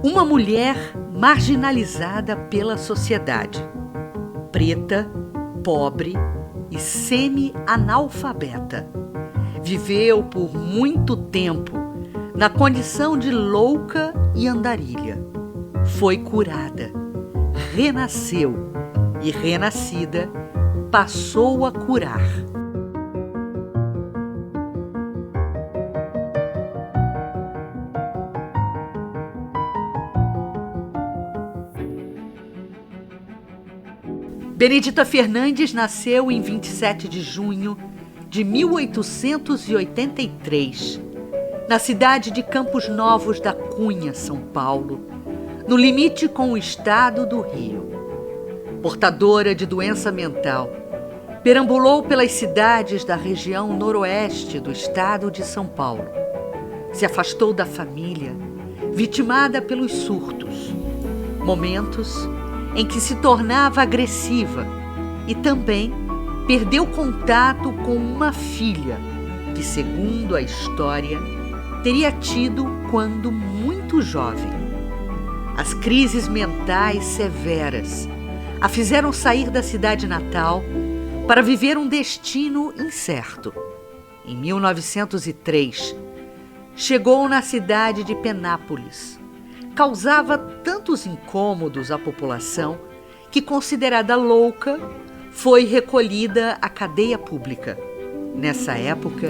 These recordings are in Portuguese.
Uma mulher marginalizada pela sociedade, preta, pobre e semi-analfabeta. Viveu por muito tempo na condição de louca e andarilha. Foi curada, renasceu e, renascida, passou a curar. Benedita Fernandes nasceu em 27 de junho de 1883, na cidade de Campos Novos da Cunha, São Paulo, no limite com o estado do Rio. Portadora de doença mental, perambulou pelas cidades da região noroeste do estado de São Paulo. Se afastou da família, vitimada pelos surtos, momentos em que se tornava agressiva, e também perdeu contato com uma filha que, segundo a história, teria tido quando muito jovem. As crises mentais severas a fizeram sair da cidade natal para viver um destino incerto. Em 1903, chegou na cidade de Penápolis. Causava tantos incômodos à população que, considerada louca, foi recolhida à cadeia pública. Nessa época,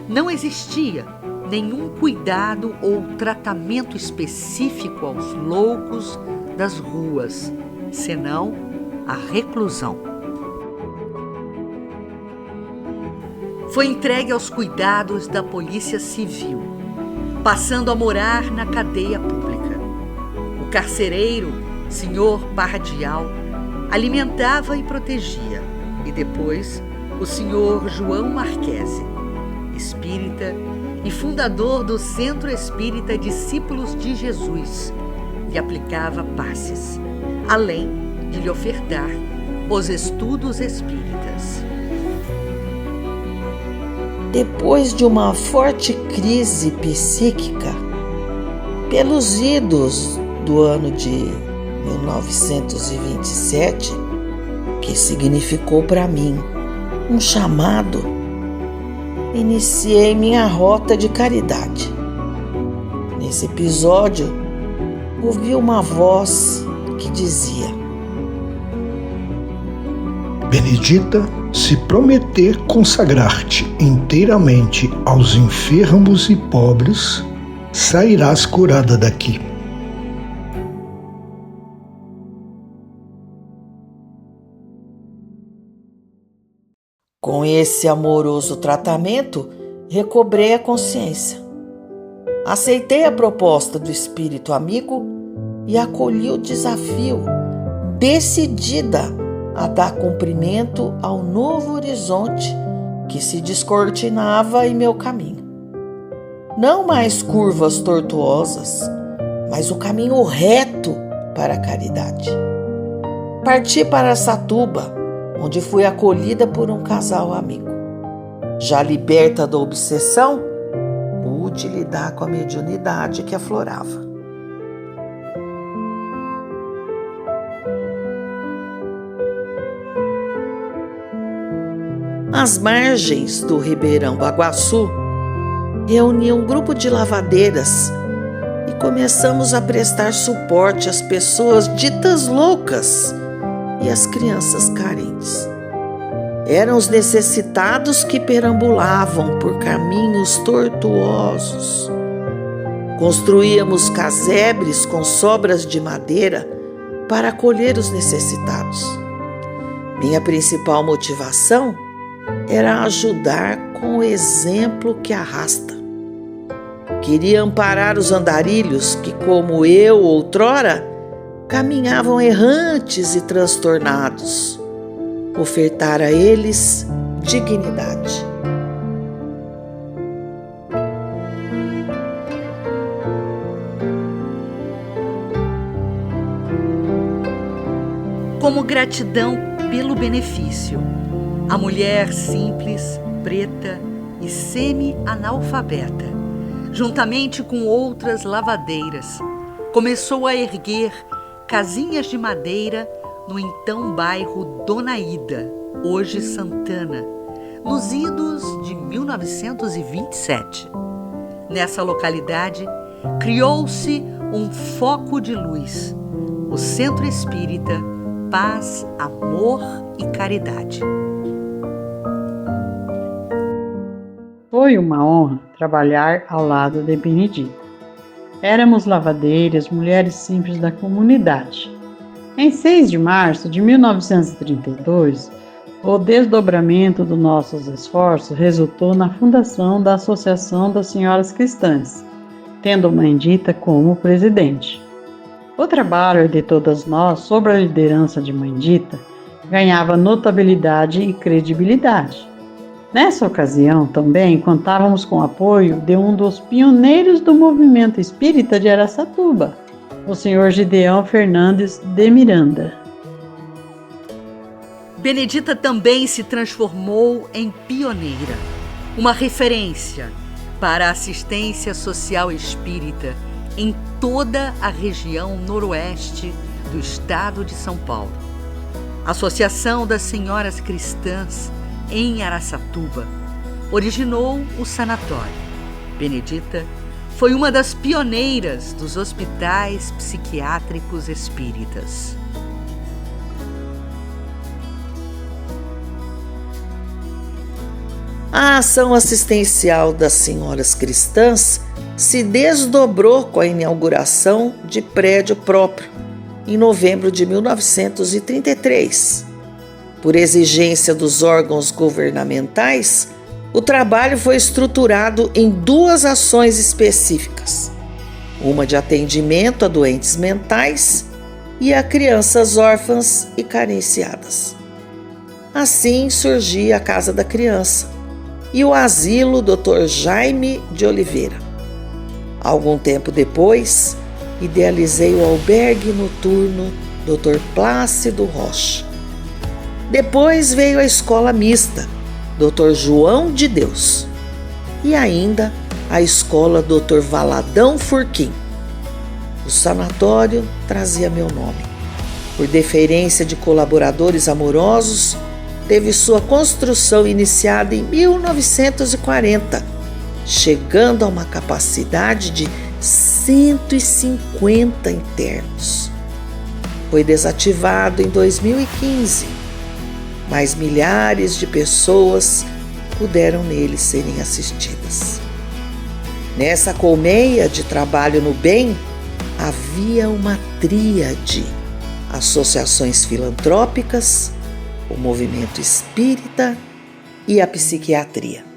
não existia nenhum cuidado ou tratamento específico aos loucos das ruas, senão a reclusão. Foi entregue aos cuidados da Polícia Civil, passando a morar na cadeia pública. O carcereiro, senhor Pardial, alimentava e protegia, e depois o senhor João Marquese, espírita e fundador do Centro Espírita Discípulos de Jesus, lhe aplicava passes, além de lhe ofertar os estudos espíritas. Depois de uma forte crise psíquica, pelos idos do ano de 1927, que significou para mim um chamado, iniciei minha rota de caridade. Nesse episódio, ouvi uma voz que dizia: Benedita, se prometer consagrar-te inteiramente aos enfermos e pobres, sairás curada daqui. Com esse amoroso tratamento, recobrei a consciência. Aceitei a proposta do espírito amigo e acolhi o desafio, decidida a dar cumprimento ao novo horizonte que se descortinava em meu caminho. Não mais curvas tortuosas, mas o caminho reto para a caridade. Parti para Satuba, onde fui acolhida por um casal amigo. Já liberta da obsessão, pude lidar com a mediunidade que aflorava. Às margens do Ribeirão Baguaçu, reuni um grupo de lavadeiras e começamos a prestar suporte às pessoas ditas loucas e às crianças carentes. Eram os necessitados que perambulavam por caminhos tortuosos. Construíamos casebres com sobras de madeira para acolher os necessitados. Minha principal motivação era ajudar com o exemplo que arrasta. Queria amparar os andarilhos que, como eu outrora, caminhavam errantes e transtornados, ofertar a eles dignidade. Como gratidão pelo benefício, a mulher simples, preta e semi-analfabeta, juntamente com outras lavadeiras, começou a erguer casinhas de madeira no então bairro Dona Ida, hoje Santana, nos idos de 1927. Nessa localidade, criou-se um foco de luz, o Centro Espírita Paz, Amor e Caridade. Foi uma honra trabalhar ao lado de Benedita. Éramos lavadeiras, mulheres simples da comunidade. Em 6 de março de 1932, o desdobramento dos nossos esforços resultou na fundação da Associação das Senhoras Cristãs, tendo Mãe Dita como presidente. O trabalho de todas nós, sob a liderança de Mãe Dita, ganhava notabilidade e credibilidade. Nessa ocasião, também contávamos com o apoio de um dos pioneiros do movimento espírita de Araçatuba, o Sr. Gideão Fernandes de Miranda. Benedita também se transformou em pioneira, uma referência para a assistência social espírita em toda a região noroeste do estado de São Paulo. A Associação das Senhoras Cristãs em Araçatuba originou o sanatório. Benedita foi uma das pioneiras dos hospitais psiquiátricos espíritas. A ação assistencial das senhoras cristãs se desdobrou com a inauguração de prédio próprio, em novembro de 1933. Por exigência dos órgãos governamentais, o trabalho foi estruturado em 2 ações específicas: uma de atendimento a doentes mentais e a crianças órfãs e carenciadas. Assim surgia a Casa da Criança e o Asilo Dr. Jaime de Oliveira. Algum tempo depois, idealizei o Albergue Noturno Dr. Plácido Rocha. Depois veio a Escola Mista Dr. João de Deus e ainda a Escola Dr. Valadão Furquim. O sanatório trazia meu nome. Por deferência de colaboradores amorosos, teve sua construção iniciada em 1940, chegando a uma capacidade de 150 internos. Foi desativado em 2015, mas milhares de pessoas puderam nele serem assistidas. Nessa colmeia de trabalho no bem, havia uma tríade: associações filantrópicas, o movimento espírita e a psiquiatria.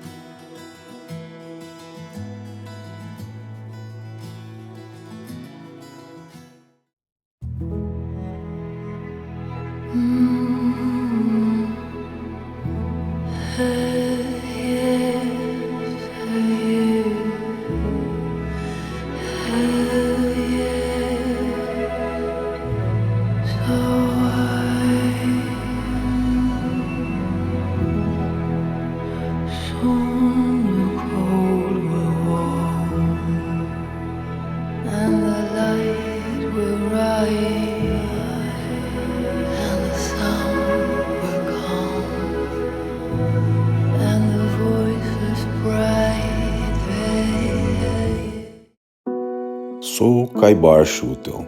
Sou Caibar Schutel.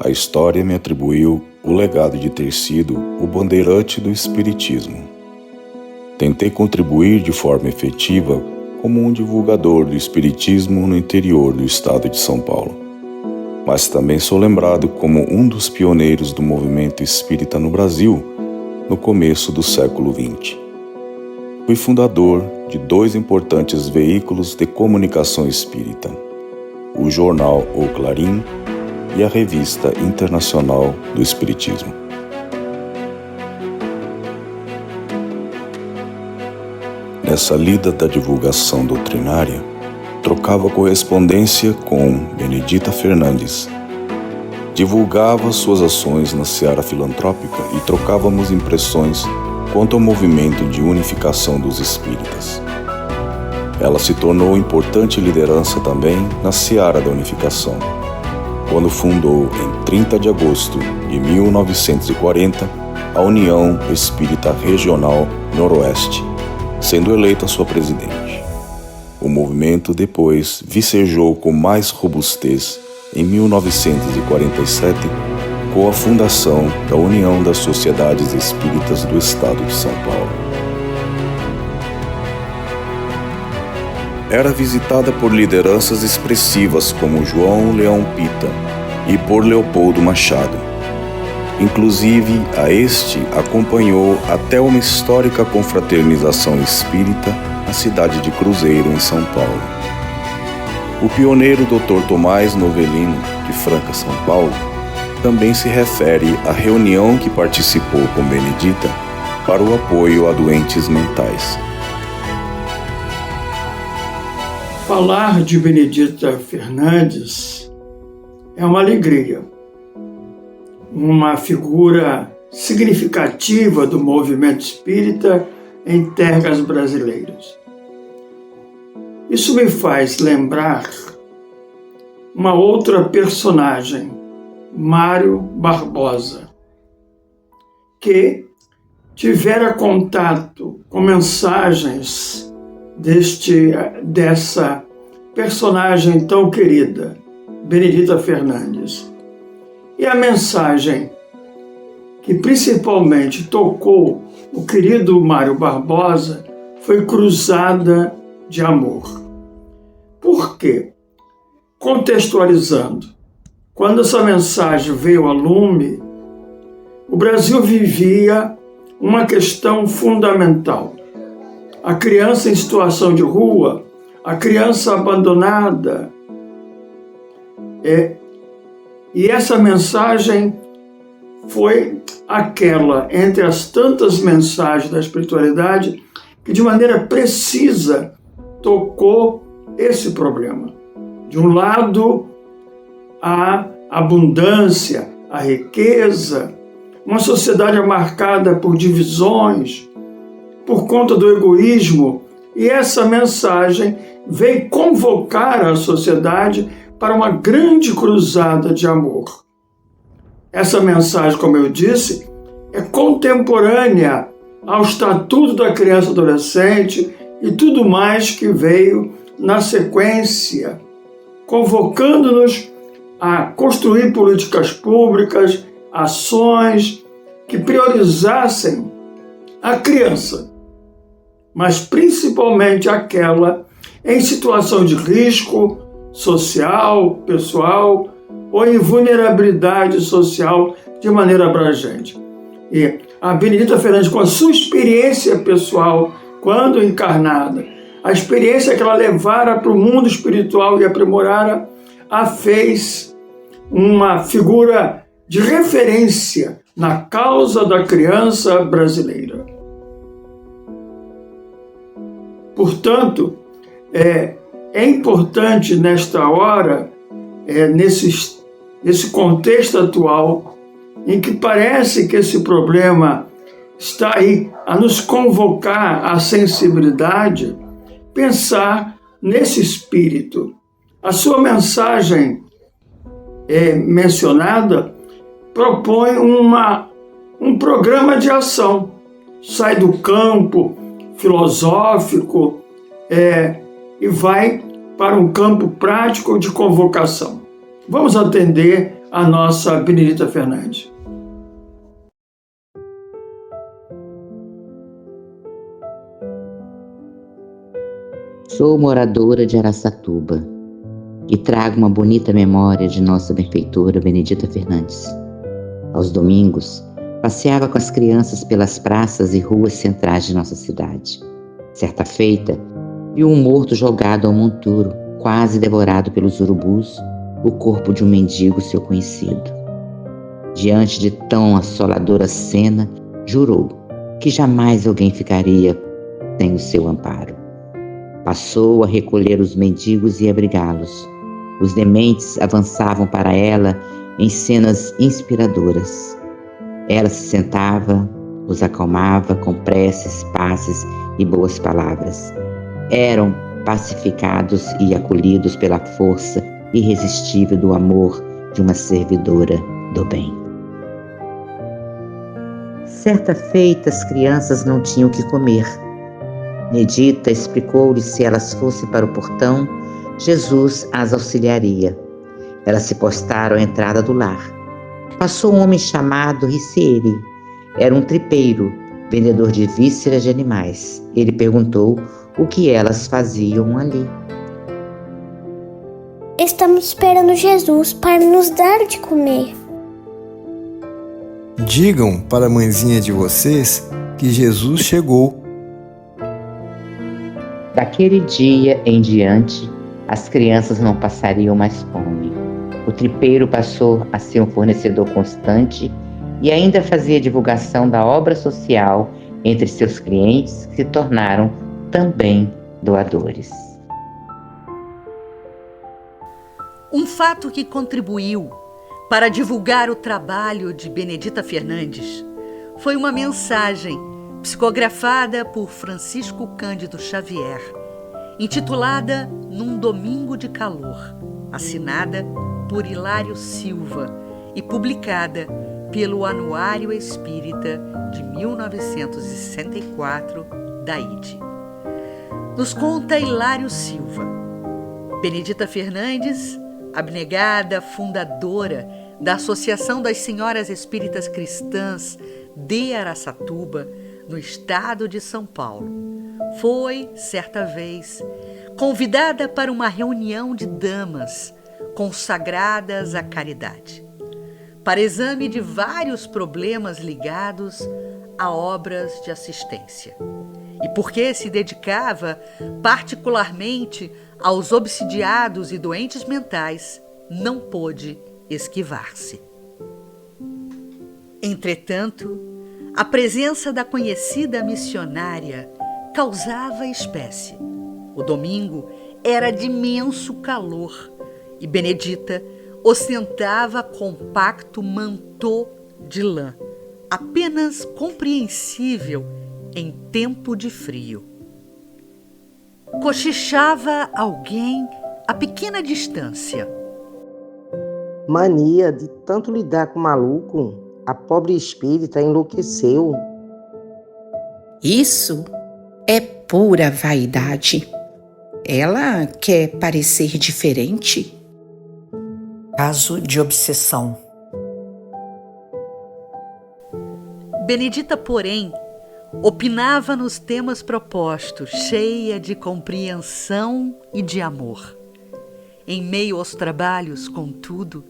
A história me atribuiu o legado de ter sido o bandeirante do espiritismo. Tentei contribuir de forma efetiva como um divulgador do espiritismo no interior do estado de São Paulo. Mas também sou lembrado como um dos pioneiros do movimento espírita no Brasil no começo do século XX. Fui fundador de 2 importantes veículos de comunicação espírita: o jornal O Clarim e a Revista Internacional do Espiritismo. Nessa lida da divulgação doutrinária, trocava correspondência com Benedita Fernandes. Divulgava suas ações na seara filantrópica e trocávamos impressões quanto ao movimento de unificação dos espíritas. Ela se tornou importante liderança também na seara da unificação, quando fundou, em 30 de agosto de 1940, a União Espírita Regional Noroeste, sendo eleita sua presidente. O movimento depois vicejou com mais robustez em 1947, com a fundação da União das Sociedades Espíritas do Estado de São Paulo. Era visitada por lideranças expressivas como João Leão Pita e por Leopoldo Machado. Inclusive, a este acompanhou até uma histórica confraternização espírita na cidade de Cruzeiro, em São Paulo. O pioneiro Dr. Tomás Novelino, de Franca, São Paulo, também se refere à reunião que participou com Benedita para o apoio a doentes mentais. Falar de Benedita Fernandes é uma alegria, uma figura significativa do movimento espírita em terras brasileiras. Isso me faz lembrar uma outra personagem, Mário Barbosa, que tivera contato com mensagens dessa personagem tão querida, Benedita Fernandes. E a mensagem que principalmente tocou o querido Mário Barbosa foi cruzada de amor. Por quê? Contextualizando, quando essa mensagem veio a lume, o Brasil vivia uma questão fundamental. A criança em situação de rua, a criança abandonada. E essa mensagem foi aquela, entre as tantas mensagens da espiritualidade, que de maneira precisa tocou esse problema. De um lado, a abundância, a riqueza, uma sociedade marcada por divisões, por conta do egoísmo, e essa mensagem veio convocar a sociedade para uma grande cruzada de amor. Essa mensagem, como eu disse, é contemporânea ao Estatuto da Criança e Adolescente e tudo mais que veio na sequência, convocando-nos a construir políticas públicas, ações que priorizassem a criança, mas principalmente aquela em situação de risco social, pessoal ou em vulnerabilidade social de maneira abrangente. E a Benedita Fernandes, com a sua experiência pessoal, quando encarnada, a experiência que ela levara para o mundo espiritual e aprimorara, a fez uma figura de referência na causa da criança brasileira. Portanto, é importante nesta hora, nesse contexto atual, em que parece que esse problema está aí a nos convocar à sensibilidade, pensar nesse espírito. A sua mensagem mencionada propõe um programa de ação. Sai do campo filosófico e vai para um campo prático de convocação. Vamos atender a nossa Benedita Fernandes. Sou moradora de Araçatuba e trago uma bonita memória de nossa benfeitora Benedita Fernandes. Aos domingos, passeava com as crianças pelas praças e ruas centrais de nossa cidade. Certa feita, vi um morto jogado ao monturo, quase devorado pelos urubus, o corpo de um mendigo seu conhecido. Diante de tão assoladora cena, jurou que jamais alguém ficaria sem o seu amparo. Passou a recolher os mendigos e abrigá-los. Os dementes avançavam para ela em cenas inspiradoras. Ela se sentava, os acalmava com preces, passes e boas palavras. Eram pacificados e acolhidos pela força irresistível do amor de uma servidora do bem. Certa feita, as crianças não tinham o que comer. Benedita explicou-lhes se elas fossem para o portão, Jesus as auxiliaria. Elas se postaram à entrada do lar. Passou um homem chamado Ricieri. Era um tripeiro, vendedor de vísceras de animais. Ele perguntou o que elas faziam ali. Estamos esperando Jesus para nos dar de comer. Digam para a mãezinha de vocês que Jesus chegou. Daquele dia em diante, as crianças não passariam mais fome. O tripeiro passou a ser um fornecedor constante e ainda fazia divulgação da obra social entre seus clientes, que se tornaram também doadores. Um fato que contribuiu para divulgar o trabalho de Benedita Fernandes foi uma mensagem psicografada por Francisco Cândido Xavier, intitulada Num Domingo de Calor, assinada por Hilário Silva e publicada pelo Anuário Espírita de 1964 da IDE. Nos conta Hilário Silva. Benedita Fernandes, abnegada fundadora da Associação das Senhoras Espíritas Cristãs de Araçatuba, no estado de São Paulo, foi, certa vez, convidada para uma reunião de damas consagradas à caridade, para exame de vários problemas ligados a obras de assistência. E porque se dedicava particularmente aos obsidiados e doentes mentais, não pôde esquivar-se. Entretanto, a presença da conhecida missionária causava espécie. O domingo era de imenso calor e Benedita ostentava compacto mantô de lã, apenas compreensível em tempo de frio. Cochichava alguém a pequena distância. Mania de tanto lidar com maluco, a pobre espírita enlouqueceu. Isso é pura vaidade. Ela quer parecer diferente. Caso de obsessão. Benedita, porém, opinava nos temas propostos, cheia de compreensão e de amor. Em meio aos trabalhos, contudo,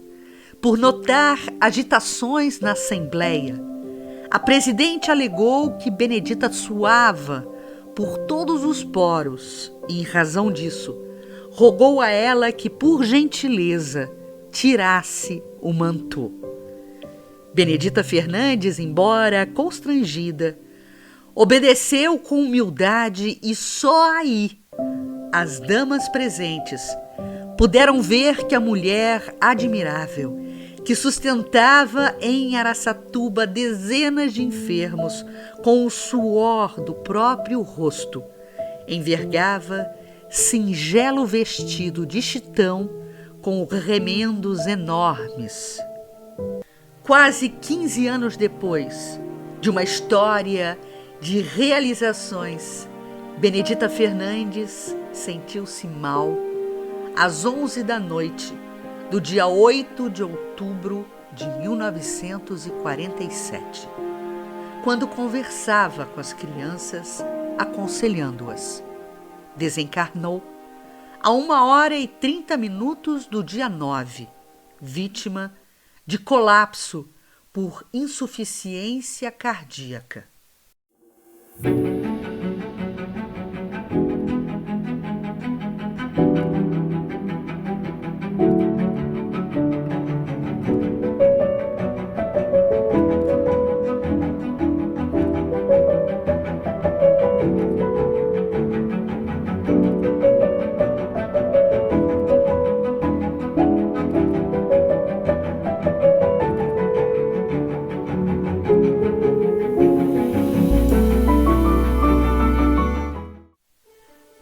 por notar agitações na Assembleia, a presidente alegou que Benedita suava por todos os poros e, em razão disso, rogou a ela que, por gentileza, tirasse o mantô. Benedita Fernandes, embora constrangida, obedeceu com humildade e só aí as damas presentes puderam ver que a mulher admirável, que sustentava em Araçatuba dezenas de enfermos com o suor do próprio rosto, envergava singelo vestido de chitão com remendos enormes. Quase 15 anos depois de uma história de realizações, Benedita Fernandes sentiu-se mal às 11 da noite do dia 8 de outubro de 1947, quando conversava com as crianças, aconselhando-as. Desencarnou a 1h30 do dia 9, vítima de colapso por insuficiência cardíaca.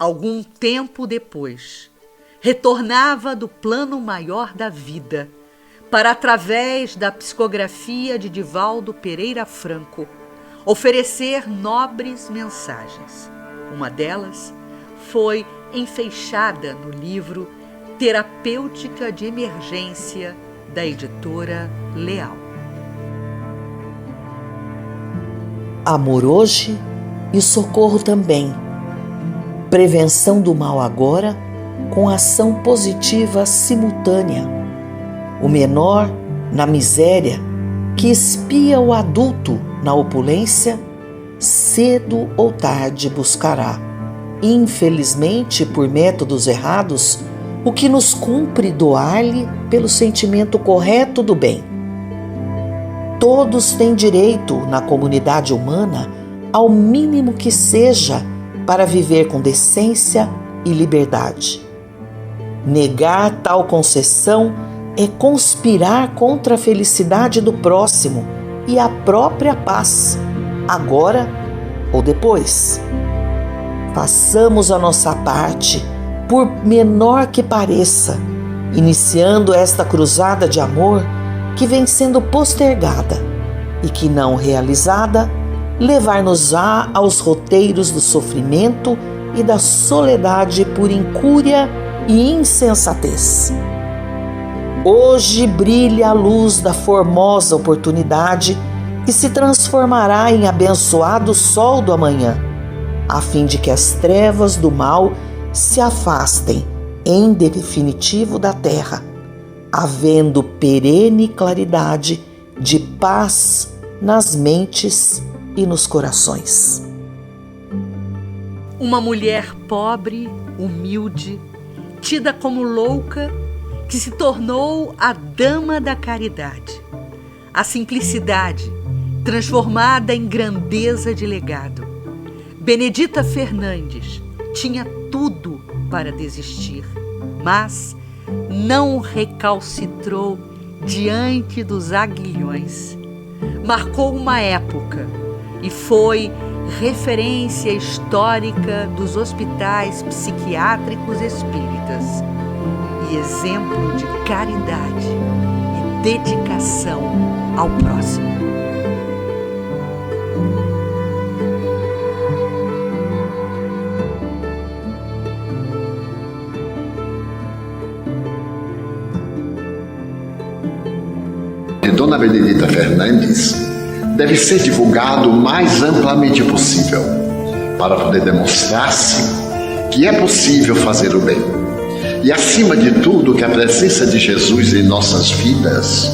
Algum tempo depois, retornava do plano maior da vida para, através da psicografia de Divaldo Pereira Franco, oferecer nobres mensagens. Uma delas foi enfeixada no livro Terapêutica de Emergência, da editora Leal. Amor hoje e socorro também. Prevenção do mal agora com ação positiva simultânea. O menor na miséria que espia o adulto na opulência, cedo ou tarde buscará, infelizmente por métodos errados, o que nos cumpre doar-lhe pelo sentimento correto do bem. Todos têm direito na comunidade humana ao mínimo que seja para viver com decência e liberdade. Negar tal concessão é conspirar contra a felicidade do próximo e a própria paz, agora ou depois. Façamos a nossa parte, por menor que pareça, iniciando esta cruzada de amor que vem sendo postergada e que, não realizada, levar-nos-á aos roteiros do sofrimento e da soledade por incúria e insensatez. Hoje brilha a luz da formosa oportunidade que se transformará em abençoado sol do amanhã, a fim de que as trevas do mal se afastem em definitivo da terra, havendo perene claridade de paz nas mentes e nos corações. Uma mulher pobre, humilde, tida como louca, que se tornou a dama da caridade. A simplicidade transformada em grandeza de legado. Benedita Fernandes tinha tudo para desistir, mas não recalcitrou diante dos aguilhões. Marcou uma época e foi referência histórica dos hospitais psiquiátricos espíritas e exemplo de caridade e dedicação ao próximo. De Dona Benedita Fernandes deve ser divulgado o mais amplamente possível para poder demonstrar-se que é possível fazer o bem. E, acima de tudo, que a presença de Jesus em nossas vidas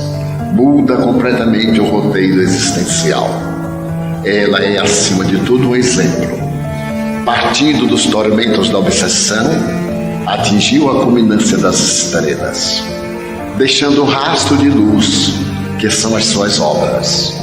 muda completamente o roteiro existencial. Ela é, acima de tudo, um exemplo. Partindo dos tormentos da obsessão, atingiu a culminância das estrelas, deixando um rastro de luz, que são as suas obras.